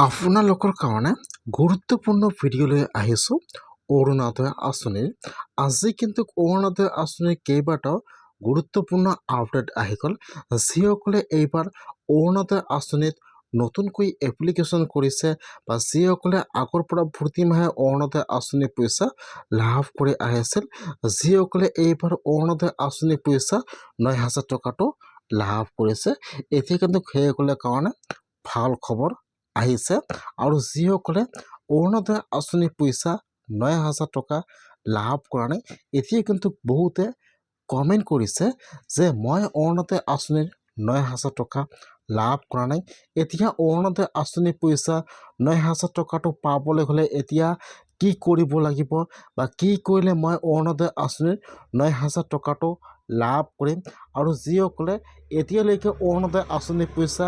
আপোনালোকৰ কাৰণে গুৰুত্বপূৰ্ণ ভিডিঅ'লৈ আহিছোঁ অৰুণোদয় আঁচনিৰ। আজি কিন্তু অৰুণোদয় আঁচনিৰ কেইবাটাও গুৰুত্বপূৰ্ণ আপডেট আহি গ'ল। যিসকলে এইবাৰ অৰুণোদয় আঁচনিত নতুনকৈ এপ্লিকেশ্যন কৰিছে বা যিসকলে আগৰ পৰা প্ৰতিমাহে অৰুণোদয় আঁচনিৰ পইচা লাভ কৰি আহিছিল, যিসকলে এইবাৰ অৰুণোদয় আঁচনিৰ পইচা ৯,০০০ টকাটো লাভ কৰিছে, এতিয়া কিন্তু সেইসকলৰ কাৰণে ভাল খবৰ আহিছে। আৰু যিসকলে অৰুণোদয় আঁচনিৰ পইচা ৯,০০০ টকা লাভ কৰা নাই, এতিয়া কিন্তু বহুতে কমেণ্ট কৰিছে যে মই অৰুণোদয় আঁচনিৰ ৯,০০০ টকা লাভ কৰা নাই। এতিয়া অৰুণোদয় আঁচনিৰ পইচা ৯,০০০ টকাটো পাবলৈ হ'লে এতিয়া কি কৰিব লাগিব বা কি কৰিলে মই অৰুণোদয় আঁচনিৰ ৯,০০০ টকাটো লাভ কৰিম। আৰু যিসকলে এতিয়ালৈকে অৰুণোদয় আঁচনিৰ পইচা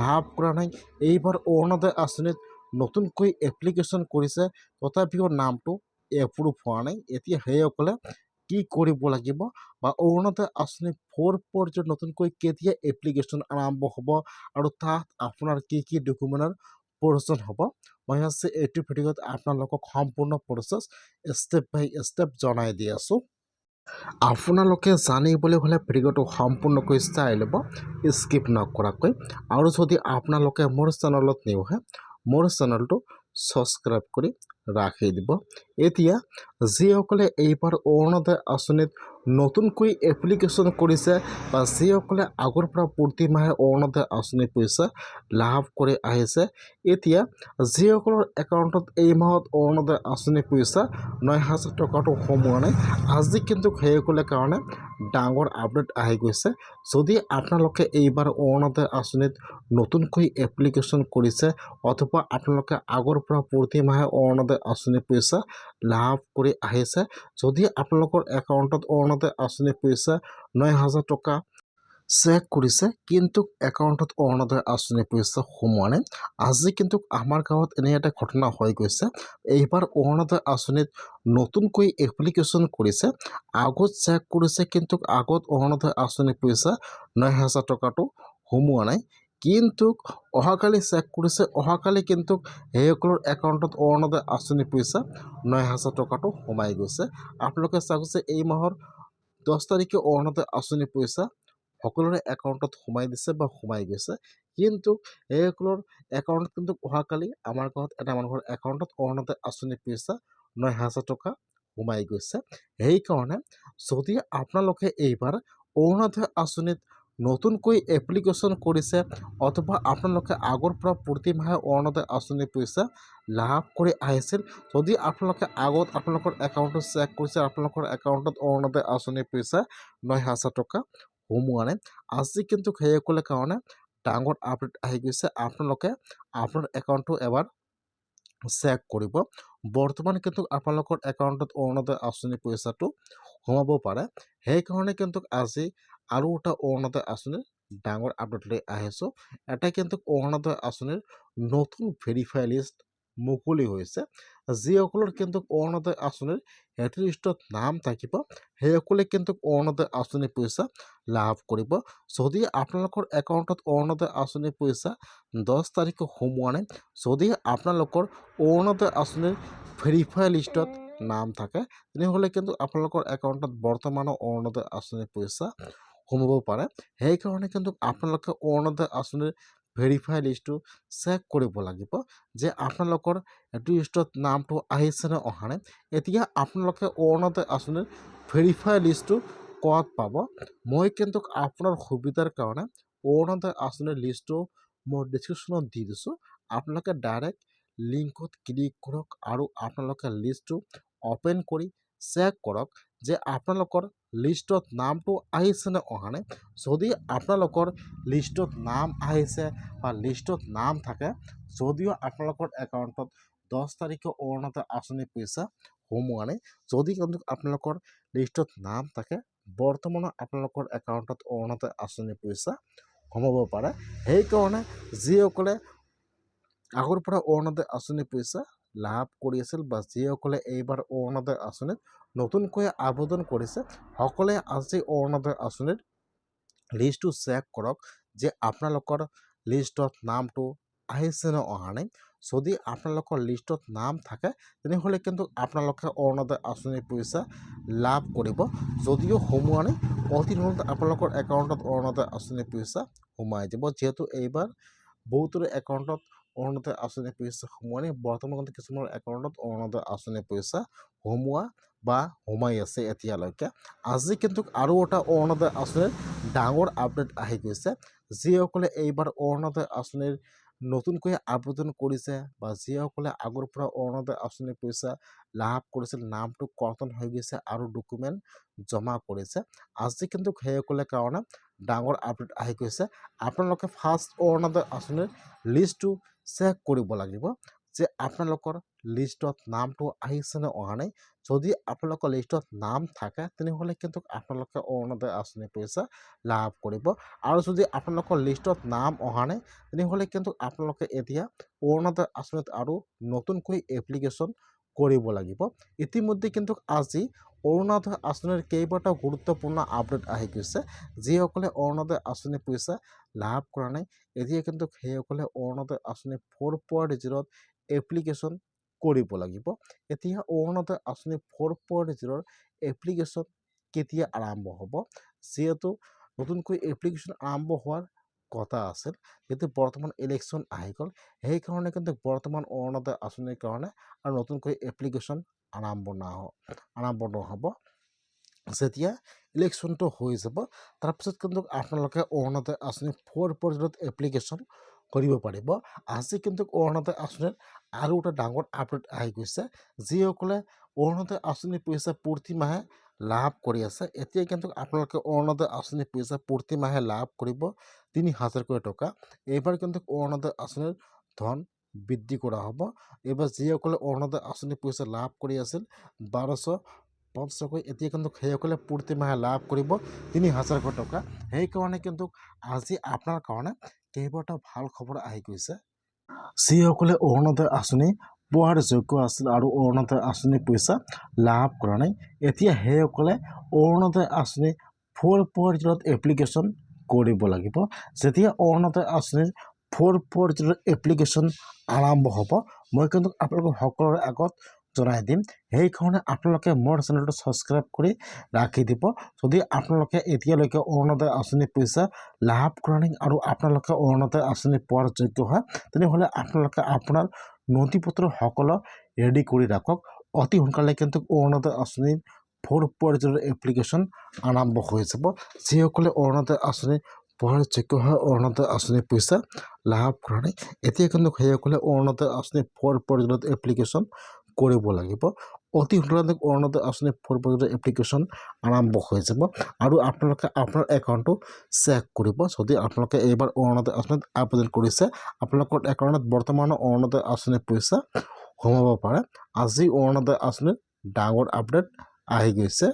লাভ কৰা নাই, এইবাৰ অৰুণোদয় আঁচনিত নতুনকৈ এপ্লিকেশ্যন কৰিছে তথাপিও নামটো এপ্ৰুভ হোৱা নাই, এতিয়া সেইসকলে কি কৰিব লাগিব বা অৰুণোদয় আঁচনি 4 পৰ্যায়ত নতুনকৈ কেতিয়া এপ্লিকেশ্যন আৰম্ভ হ'ব আৰু তাত আপোনাৰ কি কি ডকুমেণ্টৰ প্ৰয়োজন হ'ব, মই আজি এইটো ভিডিঅ'ত আপোনালোকক সম্পূৰ্ণ প্ৰচেছ ষ্টেপ বাই ষ্টেপ জনাই দি আছোঁ। আপোনালোকে জানিবলৈ হ'লে ভিডিঅ'টো সম্পূৰ্ণকৈ চাই ল'ব, স্কিপ নকৰাকৈ। আৰু যদি আপোনালোকে মোৰ চেনেলত নিউ হয়, মোৰ চেনেলটো ছাবস্ক্ৰাইব কৰি ৰাখি দিব। এতিয়া যিসকলে এইবাৰ অৰুণোদয় আঁচনিত নতুনকৈ এপ্লিকেশ্যন কৰিছে বা যিসকলে আগৰ পৰা প্ৰতিমাহে অৰুণোদয় আঁচনিৰ পইচা লাভ কৰি আহিছে, এতিয়া যিসকলৰ একাউণ্টত এই মাহত অৰুণোদয় আঁচনিৰ পইচা ৯,০০০ টকাটো সোমোৱা নাই, আজি কিন্তু সেইসকলৰ কাৰণে ডাঙৰ আপডেট আহি গৈছে। যদি আপোনালোকে এইবাৰ অৰুণোদয় আঁচনিত নতুনকৈ এপ্লিকেশ্যন কৰিছে অথবা আপোনালোকে আগৰ পৰা প্ৰতিমাহে অৰুণোদয় আঁচনিৰ পইচা লাভ কৰি আহিছে, যদি আপোনালোকৰ একাউণ্টত অৰুণোদয় আঁচনিৰ পইচা ৯,০০০ টকা চেক কৰিছে কিন্তু একাউণ্টত অৰুণোদয় আঁচনিৰ পইচা সোমোৱা নাই, আজি কিন্তু আমাৰ গাঁৱত এনে এটা ঘটনা হৈ গৈছে। এইবাৰ অৰুণোদয় আঁচনিত নতুনকৈ এপ্লিকেশ্যন কৰিছে, আগত চেক কৰিছে কিন্তু আগত অৰুণোদয় আঁচনিৰ পইচা ৯,০০০ টকাটো সোমোৱা নাই, কিন্তু অহাকালি চেক কৰিছে, অহাকালি কিন্তু সেইসকলৰ একাউণ্টত অৰুণোদয় আঁচনিৰ পইচা ৯,০০০ টকাটো সোমাই গৈছে। আপোনালোকে চাওক যে এই মাহৰ 10 তাৰিখে অৰুণোদয় আঁচনিৰ পইচা সকলোৰে একাউণ্টত সোমাই দিছে বা সোমাই গৈছে, কিন্তু এইসকলৰ একাউণ্টত কিন্তু অহাকালি আমাৰ গাঁৱত এটা মানুহৰ একাউণ্টত অৰুণোদয় আঁচনিৰ পইচা ৯,০০০ টকা সোমাই গৈছে। সেইকাৰণে যদি আপোনালোকে এইবাৰ অৰুণোদয় আঁচনিত নতুনকৈ এপ্লিকেশ্যন কৰিছে অথবা আপোনালোকে আগৰ পৰা প্ৰতিমাহে অৰুণোদয় আঁচনিৰ পইচা লাভ কৰি আহিছিল, যদি আপোনালোকে আগত আপোনালোকৰ একাউণ্টত চেক কৰিছে আপোনালোকৰ একাউণ্টত অৰুণোদয় আঁচনিৰ পইচা ৯,০০০ টকা সোমোৱা নাই, আজি কিন্তু সেইসকলৰ কাৰণে ডাঙৰ আপডেট আহি গৈছে। আপোনালোকে আপোনাৰ একাউণ্টটো এবাৰ চেক কৰিব। বৰ্তমান কিন্তু আপোনালোকৰ একাউণ্টত অৰুণোদয় আঁচনিৰ পইচাটো সোমাব পাৰে, সেইকাৰণে কিন্তু আজি আৰু এটা অৰুণোদয় আঁচনিৰ ডাঙৰ আপডেট লৈ আহিছোঁ। এটা কিন্তু অৰুণোদয় আঁচনিৰ নতুন ভেৰিফাই লিষ্ট মুকলি হৈছে। যিসকলৰ কিন্তু অৰুণোদয় আঁচনিৰ হেড লিষ্টত নাম থাকিব সেইসকলে কিন্তু অৰুণোদয় আঁচনিৰ পইচা লাভ কৰিব। যদি আপোনালোকৰ একাউণ্টত অৰুণোদয় আঁচনিৰ পইচা 10 তাৰিখে সোমোৱা নাই, যদি আপোনালোকৰ অৰুণোদয় আঁচনিৰ ভেৰিফাই লিষ্টত নাম থাকে, তেনেহ'লে কিন্তু আপোনালোকৰ একাউণ্টত বৰ্তমানো অৰুণোদয় আঁচনিৰ পইচা সোমাব পাৰে। সেইকাৰণে কিন্তু আপোনালোকে অৰুণোদয় আঁচনিৰ ভেৰিফাই লিষ্টটো চেক কৰিব লাগিব যে আপোনালোকৰ এইটো লিষ্টত নামটো আহিছে নে অহা নাই। এতিয়া আপোনালোকে অৰুণোদয় আঁচনিৰ ভেৰিফাই লিষ্টটো ক'ত পাব, মই কিন্তু আপোনাৰ সুবিধাৰ কাৰণে অৰুণোদয় আঁচনিৰ লিষ্টটো মই ডিছক্ৰিপশ্যনত দি দিছোঁ, আপোনালোকে ডাইৰেক্ট লিংকত ক্লিক কৰক আৰু আপোনালোকে লিষ্টটো অ'পেন কৰি চেক কৰক যে আপোনালোকৰ লিষ্টত নামটো আহিছে নে অহা নাই। যদি আপোনালোকৰ লিষ্টত নাম আহিছে বা লিষ্টত নাম থাকে, যদিও আপোনালোকৰ একাউণ্টত 10 তাৰিখে অৰুণোদয় আঁচনিৰ পইচা সোমোৱা নাই, যদি কিন্তু আপোনালোকৰ লিষ্টত নাম থাকে বৰ্তমানো আপোনালোকৰ একাউণ্টত অৰুণোদয় আঁচনিৰ পইচা সোমাব পাৰে। সেইকাৰণে যিসকলে আগৰ পৰা অৰুণোদয় আঁচনিৰ পইচা লাভ কৰি আছিল বা যিসকলে এইবাৰ অৰুণোদয় আঁচনিত নতুনকৈ আবেদন কৰিছে, সকলোৱে আজি অৰুণোদয় আঁচনিৰ লিষ্টটো চেক কৰক যে আপোনালোকৰ লিষ্টত নামটো আহিছে নে অহা নাই যদি আপোনালোকৰ লিষ্টত নাম থাকে তেনেহ'লে কিন্তু আপোনালোকে অৰুণোদয় আঁচনিৰ পইচা লাভ কৰিব যদিও সোমোৱা নাই অতি সোনকালে আপোনালোকৰ একাউণ্টত অৰুণোদয় আঁচনিৰ পইচা সোমাই যাব যিহেতু এইবাৰ বহুতৰে একাউণ্টত অৰুণোদয় আঁচনিৰ পইচা সোমোৱা নাই বৰ্তমান কিন্তু কিছুমানৰ একাউণ্টত অৰুণোদয় আঁচনিৰ পইচা সোমোৱা বা সোমাই আছে এতিয়ালৈকে আজি কিন্তু আৰু এটা অৰুণোদয় আঁচনিৰ ডাঙৰ আপডেট আহি গৈছে যিসকলে এইবাৰ অৰুণোদয় আঁচনিৰ নতুনকৈ আবেদন কৰিছে বা যিসকলে আগৰ পৰা অৰুণোদয় আঁচনিৰ পইচা লাভ কৰিছিল নামটো কৰ্তন হৈ গৈছে আৰু ডকুমেণ্ট জমা কৰিছে আজি কিন্তু সেইসকলে কাৰণে ডাঙৰ আপডেট আহি গৈছে আপোনালোকে ফাৰ্ষ্ট অৰুণোদয় আঁচনিৰ লিষ্টটো চেক কৰিব লাগিব যে আপোনালোকৰ লিষ্টত নামটো আহিছে নে অহা নাই যদি আপোনালোকৰ লিষ্টত নাম থাকে তেনেহ'লে কিন্তু আপোনালোকে অৰুণোদয় আঁচনিৰ পইচা লাভ কৰিব আৰু যদি আপোনালোকৰ লিষ্টত নাম অহা নাই তেনেহ'লে কিন্তু আপোনালোকে এতিয়া অৰুণোদয় আঁচনিত আৰু নতুনকৈ এপ্লিকেশ্যন কৰিব লাগিব ইতিমধ্যে কিন্তু আজি অৰুণোদয় আঁচনিৰ কেইবাটাও গুৰুত্বপূৰ্ণ আপডেট আহি গৈছে যিসকলে অৰুণোদয় আঁচনিৰ পইচা লাভ কৰা নাই এতিয়া কিন্তু সেইসকলে অৰুণোদয় আঁচনি 4.0 এপ্লিকেশ্যন কৰিব লাগিব এতিয়া অৰুণোদয় আঁচনি 4.0 এপ্লিকেশ্যন কেতিয়া আৰম্ভ হ'ব যিহেতু নতুনকৈ এপ্লিকেশ্যন আৰম্ভ হোৱাৰ কথা আছিল কিন্তু বৰ্তমান ইলেকশ্যন আহি গ'ল সেইকাৰণে কিন্তু বৰ্তমান অৰুণোদয় আঁচনিৰ কাৰণে আৰু নতুনকৈ এপ্লিকেশ্যন আৰম্ভ নহ'ব যেতিয়া ইলেকশ্যনটো হৈ যাব তাৰপিছত কিন্তু আপোনালোকে অৰুণোদয় আঁচনি 4.0 এপ্লিকেশ্যন কৰিব পাৰিব আজি কিন্তু অৰুণোদয় আঁচনিৰ আৰু এটা ডাঙৰ আপডেট আহি গৈছে যিসকলে অৰুণোদয় আঁচনিৰ পইচা প্ৰতি মাহে লাভ কৰি আছে এতিয়া কিন্তু আপোনালোকে অৰুণোদয় আঁচনিৰ পইচা প্ৰতি মাহে লাভ কৰিব ৩,০০০ টকা এইবাৰ কিন্তু অৰুণোদয় আঁচনিৰ ধন বৃদ্ধি কৰা হ'ব এইবাৰ যিসকলে অৰুণোদয় আঁচনিৰ পইচা লাভ কৰি আছিল ১২৫০ এতিয়া কিন্তু সেইসকলে প্ৰতি মাহে লাভ কৰিব ৩,০০০ টকা সেইকাৰণে কিন্তু আজি আপোনাৰ কাৰণে কেইবাটাও ভাল খবৰ আহি গৈছে যিসকলে অৰুণোদয় আঁচনি পোৱাৰ যোগ্য আছিল আৰু অৰুণোদয় আঁচনিৰ পইচা লাভ কৰা নাই এতিয়া সেইসকলে অৰুণোদয় আঁচনি 4.0 এপ্লিকেশ্যন কৰিব লাগিব যেতিয়া অৰুণোদয় আঁচনিৰ 4.0 এপ্লিকেশ্যন আৰম্ভ হ'ব মই কিন্তু আপোনালোকক সকলোৰে আগত জনাই দিম সেইকাৰণে আপোনালোকে মোৰ চেনেলটো ছাবস্ক্ৰাইব কৰি ৰাখি দিব যদি আপোনালোকে এতিয়ালৈকে অৰুণোদয় আঁচনিৰ পইচা লাভ কৰা নাই আৰু আপোনালোকে অৰুণোদয় আঁচনি পোৱাৰ যোগ্য হয় তেনেহ'লে আপোনালোকে আপোনাৰ নথি পত্ৰ সকলো ৰেডি কৰি ৰাখক অতি সোনকালে কিন্তু অৰুণোদয় আঁচনিৰ 4.0 এপ্লিকেশ্যন আৰম্ভ হৈ যাব যিসকলে অৰুণোদয় আঁচনি পোৱাৰ যোগ্য হয় অৰুণোদয় আঁচনিৰ পইচা লাভ কৰা নাই এতিয়া কিন্তু সেইসকলে অৰুণোদয় আঁচনি 4.0 এপ্লিকেশ্যন কৰিব লাগিব অতি সোনকালে অৰুণোদয় আঁচনি 4.0 এপ্লিকেশ্যন আৰম্ভ হৈ যাব আৰু আপোনালোকে আপোনাৰ একাউণ্টটো চেক কৰিব যদি আপোনালোকে এইবাৰ অৰুণোদয় আঁচনিত আবেদন কৰিছে আপোনালোকৰ একাউণ্টত বৰ্তমানৰ অৰুণোদয় আঁচনিৰ পইচা সোমাব পাৰে আজি অৰুণোদয় আঁচনিৰ ডাঙৰ আপডেট আহি গৈছে